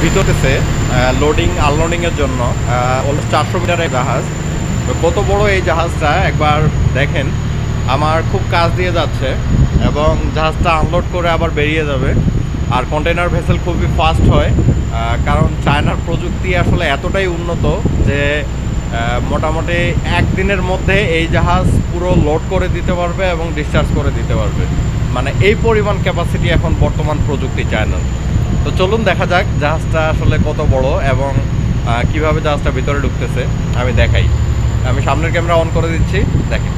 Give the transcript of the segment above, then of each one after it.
ভিতরেছে loading আনলোডিংয়ের জন্য almost 400 মিটারের জাহাজ। তো কত বড় এই জাহাজটা একবার দেখেন। আমার খুব কাছ দিয়ে যাচ্ছে এবং জাহাজটা আনলোড করে আবার বেরিয়ে যাবে। আর কন্টেনার ভেসেল খুবই ফাস্ট হয়, কারণ চায়নার প্রযুক্তি আসলে এতটাই উন্নত যে মোটামুটি একদিনের মধ্যে এই জাহাজ পুরো লোড করে দিতে পারবে এবং ডিসচার্জ করে দিতে পারবে। মানে এই পরিমাণ ক্যাপাসিটি এখন বর্তমান প্রযুক্তি চায়নার। তো চলুন দেখা যাক জাহাজটা আসলে কত বড় এবং কিভাবে জাহাজটা ভিতরে ঢুকতেছে আমি দেখাই। আমি সামনের ক্যামেরা অন করে দিচ্ছি, দেখেন।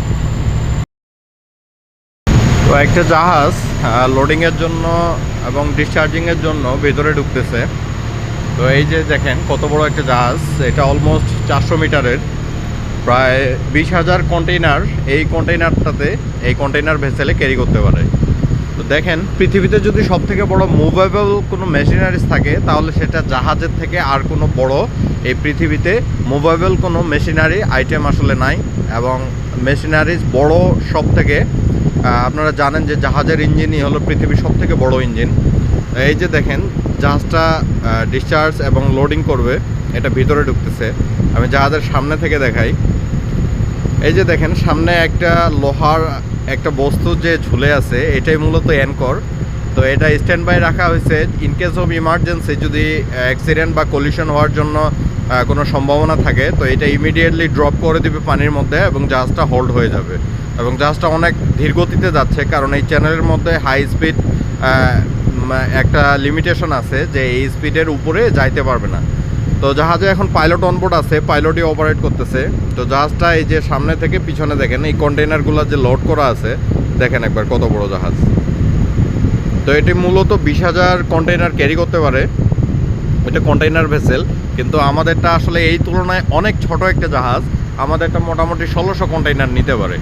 তো একটা জাহাজ লোডিংয়ের জন্য এবং ডিসচার্জিংয়ের জন্য ভিতরে ঢুকতেছে। তো এই যে দেখেন কত বড় একটা জাহাজ, এটা অলমোস্ট 400 মিটারের, প্রায় 20,000 কন্টেইনার এই কন্টেইনারটাতে, এই কন্টেইনার ভেসেলে ক্যারি করতে পারে। তো দেখেন, পৃথিবীতে যদি সব থেকে বড় মুভেবল কোনো মেশিনারিজ থাকে তাহলে সেটা জাহাজের থেকে আর কোনো বড় এই পৃথিবীতে মুভেবল কোনো মেশিনারি আইটেম আসলে নাই। এবং মেশিনারিজ বড় সব থেকে, আপনারা জানেন যে জাহাজের ইঞ্জিনই হলো পৃথিবীর সব থেকে বড় ইঞ্জিন। এই যে দেখেন জাহাজটা ডিসচার্জ এবং লোডিং করবে, এটা ভিতরে ঢুকতেছে। আমি জাহাজের সামনে থেকে দেখাই। এই যে দেখেন সামনে একটা লোহার একটা বস্তু যে ঝুলে আছে, এটাই মূলত অ্যাঙ্কর। তো এটা স্ট্যান্ড বাই রাখা হয়েছে ইন কেস অফ ইমার্জেন্সি, যদি অ্যাক্সিডেন্ট বা কলিশন হওয়ার জন্য কোনো সম্ভাবনা থাকে তো এটা ইমিডিয়েটলি ড্রপ করে দিবে পানির মধ্যে এবং জাহাজটা হোল্ড হয়ে যাবে। এবং জাহাজটা অনেক ধীর গতিতে যাচ্ছে, কারণ এই চ্যানেলের মধ্যে হাই স্পিড একটা লিমিটেশন আছে যে এই স্পিডের উপরে যাইতে পারবে না। তো জাহাজে এখন পাইলট অনবোর্ড আছে, পাইলটই অপারেট করতেছে। তো জাহাজটা এই যে সামনে থেকে পিছনে দেখেন এই কন্টেইনারগুলো যে লোড করা আছে, দেখেন একবার কত বড় জাহাজ। তো এটি মূলত 20,000 কন্টেইনার ক্যারি করতে পারে, এটা কন্টেইনার ভেসেল। কিন্তু আমাদেরটা আসলে এই তুলনায় অনেক ছোট একটা জাহাজ, আমাদেরটা মোটামুটি 1600 কন্টেইনার নিতে পারে।